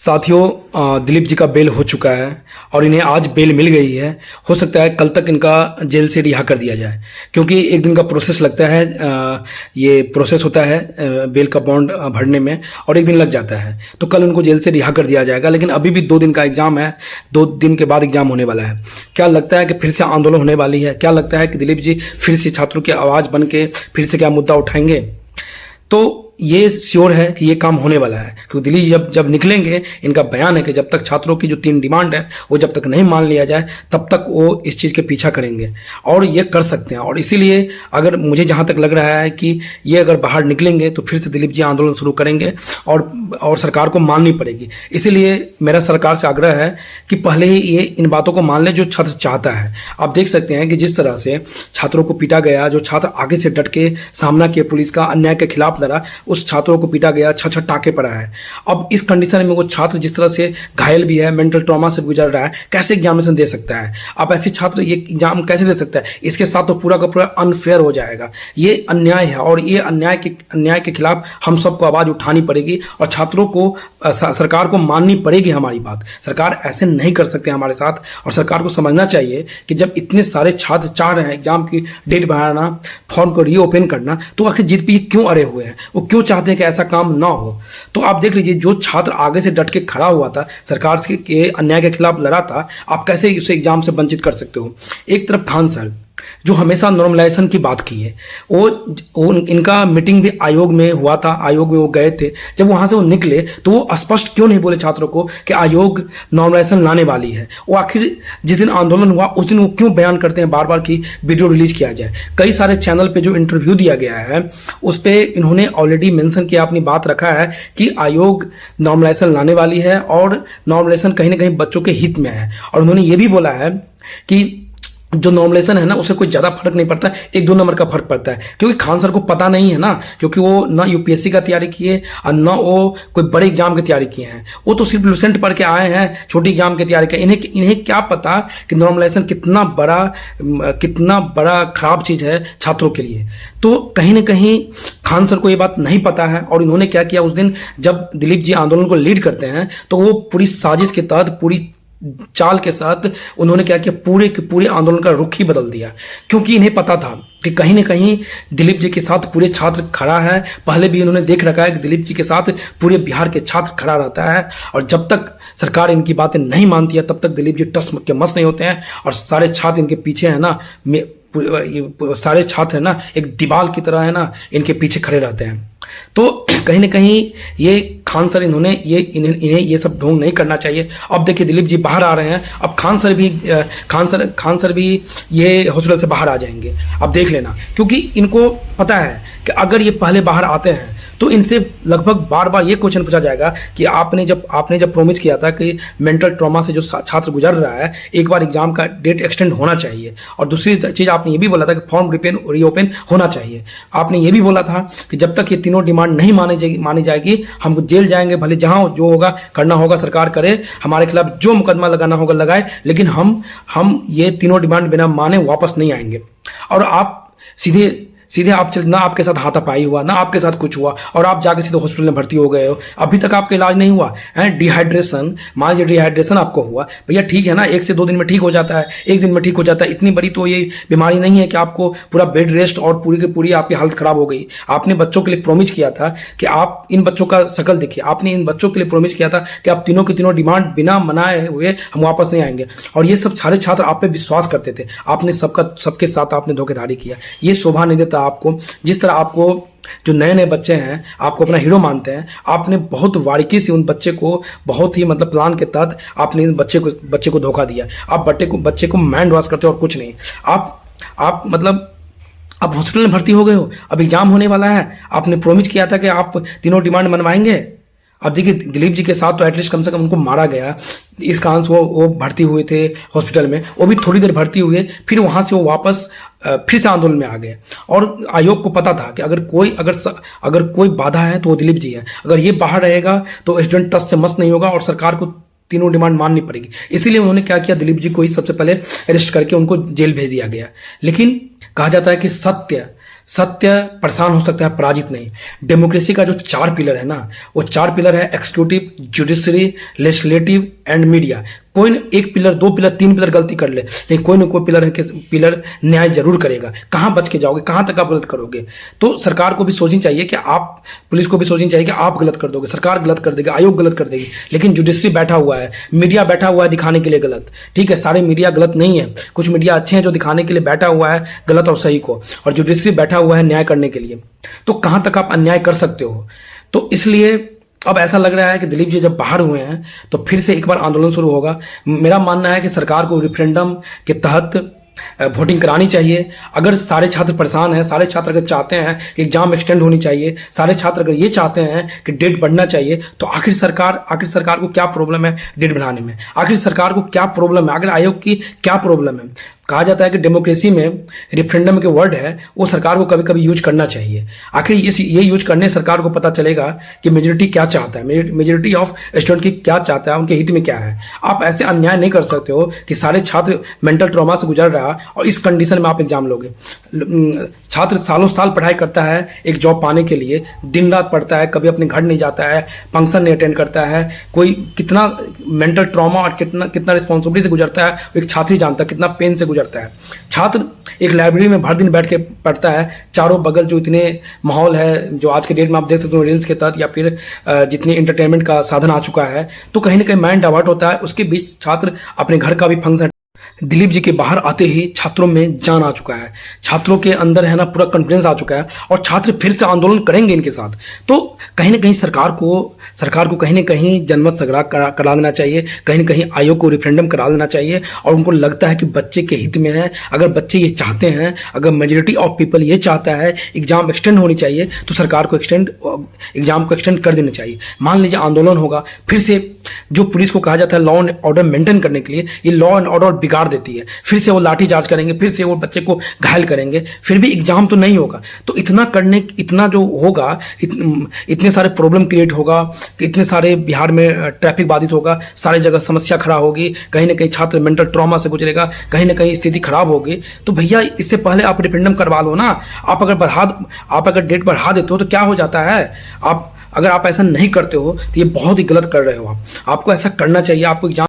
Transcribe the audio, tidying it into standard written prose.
साथियों, दिलीप जी का बेल हो चुका है और इन्हें आज बेल मिल गई है। हो सकता है कल तक इनका जेल से रिहा कर दिया जाए, क्योंकि एक दिन का प्रोसेस लगता है। ये प्रोसेस होता है बेल का बॉन्ड भरने में, और एक दिन लग जाता है। तो कल उनको जेल से रिहा कर दिया जाएगा, लेकिन अभी भी 2 दिन का एग्जाम है। 2 दिन के बाद एग्जाम होने वाला है। क्या लगता है कि फिर से आंदोलन होने वाली है? क्या लगता है कि दिलीप जी फिर से छात्रों की आवाज़ बन के फिर से क्या मुद्दा उठाएंगे? तो ये श्योर है कि ये काम होने वाला है, क्योंकि दिल्ली जब निकलेंगे, इनका बयान है कि जब तक छात्रों की जो 3 डिमांड है वो जब तक नहीं मान लिया जाए तब तक वो इस चीज़ के पीछा करेंगे, और ये कर सकते हैं। और इसीलिए अगर मुझे जहाँ तक लग रहा है कि ये अगर बाहर निकलेंगे तो फिर से दिलीप जी आंदोलन शुरू करेंगे और सरकार को माननी पड़ेगी। इसीलिए मेरा सरकार से आग्रह है कि पहले ही ये इन बातों को मान ले जो छात्र चाहता है। आप देख सकते हैं कि जिस तरह से छात्रों को पीटा गया, जो छात्र आगे से डट के सामना किए, पुलिस का अन्याय के खिलाफ लड़ा, उस छात्रों को पीटा गया, 6 टाँके पड़ा है। अब इस कंडीशन में वो छात्र जिस तरह से घायल भी है, मेंटल ट्रॉमा से गुजर रहा है, कैसे एग्जामिनेशन दे सकता है? अब ऐसे छात्र ये एग्जाम कैसे दे सकता है? इसके साथ तो पूरा का पूरा अनफेयर हो जाएगा। ये अन्याय है, और ये अन्याय के खिलाफ हम सबको आवाज़ उठानी पड़ेगी, और छात्रों को सरकार को माननी पड़ेगी हमारी बात। सरकार ऐसे नहीं कर सकते हमारे साथ, और सरकार को समझना चाहिए कि जब इतने सारे छात्र चाह रहे हैं एग्जाम की डेट बढ़ाना, फॉर्म को रीओपन करना, तो आखिर जीत पे क्यों अड़े हुए हैं? वो क्यों चाहते हैं कि ऐसा काम ना हो? तो आप देख लीजिए, जो छात्र आगे से डट के खड़ा हुआ था, सरकार के अन्याय के खिलाफ लड़ा था, आप कैसे उसे एग्जाम से वंचित कर सकते हो? एक तरफ खान सर जो हमेशा नॉर्मलाइजेशन की बात की है, वो इनका मीटिंग भी आयोग में हुआ था, आयोग में वो गए थे। जब वहां से वो निकले तो वो स्पष्ट क्यों नहीं बोले छात्रों को कि आयोग नॉर्मलाइजेशन लाने वाली है? वो आखिर जिस दिन आंदोलन हुआ उस दिन वो क्यों बयान करते हैं बार बार कि वीडियो रिलीज किया जाए? कई सारे चैनल पे जो इंटरव्यू दिया गया है उस पर इन्होंने ऑलरेडी मेंशन किया, अपनी बात रखा है कि आयोग नॉर्मलाइजेशन लाने वाली है और नॉर्मलाइजेशन कहीं ना कहीं बच्चों के हित में है। और उन्होंने ये भी बोला है कि जो नॉर्मलाइजेशन है ना, उससे कोई ज़्यादा फर्क नहीं पड़ता, 1-2 नंबर का फर्क पड़ता है। क्योंकि खान सर को पता नहीं है ना, क्योंकि वो ना यूपीएससी का तैयारी किए और ना वो कोई बड़े एग्जाम की तैयारी किए हैं। वो तो सिर्फ लुसेंट पढ़ के आए हैं, छोटी एग्जाम की तैयारी की। इन्हें क्या पता कि नॉर्मलाइजेशन कितना बड़ा खराब चीज़ है छात्रों के लिए? तो कहीं ना कहीं खान सर को ये बात नहीं पता है। और इन्होंने क्या किया उस दिन, जब दिलीप जी आंदोलन को लीड करते हैं, तो वो पूरी साजिश के तहत, पूरी चाल के साथ उन्होंने क्या किया, पूरे के पूरे आंदोलन का रुख ही बदल दिया। क्योंकि इन्हें पता था कि कहीं ना कहीं दिलीप जी के साथ पूरे छात्र खड़ा है। पहले भी इन्होंने देख रखा है कि दिलीप जी के साथ पूरे बिहार के छात्र खड़ा रहता है, और जब तक सरकार इनकी बातें नहीं मानती है तब तक दिलीप जी टस के मस नहीं होते हैं। और सारे छात्र इनके पीछे है ना, सारे छात्र है ना, एक दीवार की तरह है ना, इनके पीछे खड़े रहते हैं। तो कहीं ना कहीं ये खान सर इन्हें ये सब ढोंग नहीं करना चाहिए। अब देखिए दिलीप जी बाहर आ रहे हैं, अब खान सर भी ये हॉस्पिटल से बाहर आ जाएंगे। अब देख लेना, क्योंकि इनको पता है कि अगर ये पहले बाहर आते हैं तो इनसे लगभग बार बार ये क्वेश्चन पूछा जाएगा कि आपने जब प्रोमिस किया था कि मेंटल ट्रॉमा से जो छात्र गुजर रहा है, एक बार एग्जाम का डेट एक्सटेंड होना चाहिए। और दूसरी चीज़ आपने ये भी बोला था कि फॉर्म रीओपन होना चाहिए। आपने ये भी बोला था कि जब तक ये तीनों डिमांड नहीं मानी जाएगी, हम जेल जाएंगे, भले जहाँ जो होगा करना होगा सरकार करे, हमारे खिलाफ जो मुकदमा लगाना होगा लगाए, लेकिन हम ये तीनों डिमांड बिना माने वापस नहीं आएंगे। और आप सीधे आप ना आपके साथ हाथापाई हुआ, ना आपके साथ कुछ हुआ, और आप जाके सीधे हॉस्पिटल में भर्ती हो गए हो। अभी तक आपका इलाज नहीं हुआ है। डिहाइड्रेशन, मान लीजिए डिहाइड्रेशन आपको हुआ, भैया ठीक है ना, 1 से 2 दिन में ठीक हो जाता है, 1 दिन में ठीक हो जाता है। इतनी बड़ी तो ये बीमारी नहीं है कि आपको पूरा बेड रेस्ट और पूरी की पूरी आपकी हालत खराब हो गई। आपने बच्चों के लिए प्रोमिस किया था कि आप इन बच्चों का शकल देखिए, आपने इन बच्चों के लिए प्रोमिस किया था कि आप तीनों की तीनों डिमांड बिना मनाए हुए हम वापस नहीं आएंगे। और ये सब सारे छात्र आप पे विश्वास करते थे। आपने सबके साथ आपने धोखेधाड़ी किया। ये शोभा नहीं देता आपको। जिस तरह आपको जो नए बच्चे हैं आपको अपना हीरो मानते हैं, आपने बहुत बारीकी से उन बच्चे को, बहुत ही मतलब प्लान के तहत आपने इन बच्चे को धोखा दिया। आप बच्चे को माइंड वॉश करते हो और कुछ नहीं। आप मतलब आप हॉस्पिटल में भर्ती हो गए हो, अब एग्जाम होने वाला है, आपने प्रोमिस किया था कि आप तीनों डिमांड मनवाएंगे। अब देखिए दिलीप जी के साथ तो एटलीस्ट कम से कम उनको मारा गया। इस कारण से वो भर्ती हुए थे हॉस्पिटल में, वो भी थोड़ी देर भर्ती हुए, फिर वहाँ से वो वापस फिर से आंदोलन में आ गए। और आयोग को पता था कि अगर कोई बाधा है तो वो दिलीप जी है। अगर ये बाहर रहेगा तो स्टूडेंट टस से मस नहीं होगा और सरकार को तीनों डिमांड माननी पड़ेगी। इसीलिए उन्होंने क्या किया, दिलीप जी को ही सबसे पहले अरेस्ट करके उनको जेल भेज दिया गया। लेकिन कहा जाता है कि सत्य परेशान हो सकता है, पराजित नहीं। डेमोक्रेसी का जो 4 पिलर है ना, वो 4 पिलर है executive, judiciary, legislative and media. कोई न एक पिलर, 2 पिलर, 3 पिलर गलती कर ले, लेकिन कोई ना कोई पिलर है कि पिलर न्याय जरूर करेगा। कहाँ बच के जाओगे, कहाँ तक आप गलत करोगे? तो सरकार को भी सोचनी चाहिए कि आप, पुलिस को भी सोचनी चाहिए कि आप गलत कर दोगे, सरकार गलत कर देगी, आयोग गलत कर देगी, लेकिन जुडिशरी बैठा हुआ है, मीडिया बैठा हुआ है दिखाने के लिए गलत। ठीक है, सारे मीडिया गलत नहीं है, कुछ मीडिया अच्छे हैं जो दिखाने के लिए बैठा हुआ है गलत और सही को, और जुडिशरी बैठा हुआ है न्याय करने के लिए। तो कहाँ तक आप अन्याय कर सकते हो? तो इसलिए अब ऐसा लग रहा है कि दिलीप जी जब बाहर हुए हैं तो फिर से एक बार आंदोलन शुरू होगा। मेरा मानना है कि सरकार को रेफरेंडम के तहत वोटिंग करानी चाहिए। अगर सारे छात्र परेशान हैं, सारे छात्र अगर चाहते हैं कि एग्जाम एक्सटेंड होनी चाहिए, सारे छात्र अगर ये चाहते हैं कि डेट बढ़ना चाहिए, तो आखिर सरकार को क्या प्रॉब्लम है डेट बढ़ाने में? आखिर सरकार को क्या प्रॉब्लम है? आखिर आयोग की क्या प्रॉब्लम है? कहा जाता है कि डेमोक्रेसी में रेफरेंडम के वर्ड है वो सरकार को कभी कभी यूज करना चाहिए। आखिर ये यूज करने से सरकार को पता चलेगा कि मेजोरिटी क्या चाहता है, मेजोरिटी ऑफ स्टूडेंट की क्या चाहता है, उनके हित में क्या है। आप ऐसे अन्याय नहीं कर सकते हो कि सारे छात्र मेंटल ट्रॉमा से गुजर रहा और इस कंडीशन में आप एग्जाम लोगे। छात्र सालों साल पढ़ाई करता है एक जॉब पाने के लिए, दिन रात पढ़ता है, कभी अपने घर नहीं जाता है, फंक्शन नहीं अटेंड करता है, कोई कितना मेंटल ट्रॉमा और कितना रिस्पॉन्सिबिलिटी से गुजरता है एक छात्र ही जानता है, कितना पेन से गुजरता है। छात्र एक लाइब्रेरी में भर दिन बैठ के पढ़ता है, चारों बगल जो इतने माहौल है जो आज के डेट में आप देख सकते हो रील्स के तहत या फिर जितनी एंटरटेनमेंट का साधन आ चुका है, तो कहीं ना कहीं माइंड डाइवर्ट होता है। उसके बीच छात्र अपने घर का भी फंक्शन। दिलीप जी के बाहर आते ही छात्रों में जान आ चुका है, छात्रों के अंदर है ना पूरा कॉन्फिडेंस आ चुका है और छात्र फिर से आंदोलन करेंगे इनके साथ। तो कहीं ना कहीं सरकार को कहीं ना कहीं जनमत संग्रह करा देना चाहिए, कहीं ना कहीं आयोग को रेफरेंडम करा देना चाहिए। और उनको लगता है कि बच्चे के हित में है, अगर बच्चे ये चाहते हैं, अगर मेजोरिटी ऑफ पीपल ये चाहता है एग्जाम एक्सटेंड होनी चाहिए, तो सरकार को एग्जाम को एक्सटेंड कर देना चाहिए। मान लीजिए आंदोलन होगा, फिर से जो पुलिस को कहा जाता है लॉ एंड ऑर्डर मेंटेन करने के लिए, ये लॉ एंड ऑर्डर बिगाड़ देती है, फिर से वो लाठी चार्ज करेंगे, फिर से वो बच्चे को घायल करेंगे, फिर भी एग्जाम तो नहीं होगा। तो इतना जो होगा, इतने सारे प्रॉब्लम क्रिएट होगा कि इतने सारे बिहार में ट्रैफिक बाधित होगा, सारी जगह समस्या खड़ा होगी, कहीं ना कहीं छात्र मेंटल ट्रॉमा से गुजरेगा, कहीं ना कहीं स्थिति खराब होगी। तो भैया इससे पहले आप रेफरेंडम करवा लो ना। आप अगर डेट बढ़ा देते हो तो क्या हो जाता है? अगर आप ऐसा नहीं करते हो तो ये बहुत ही गलत कर रहे हो। आपको ऐसा करना चाहिए। आपको एग्जाम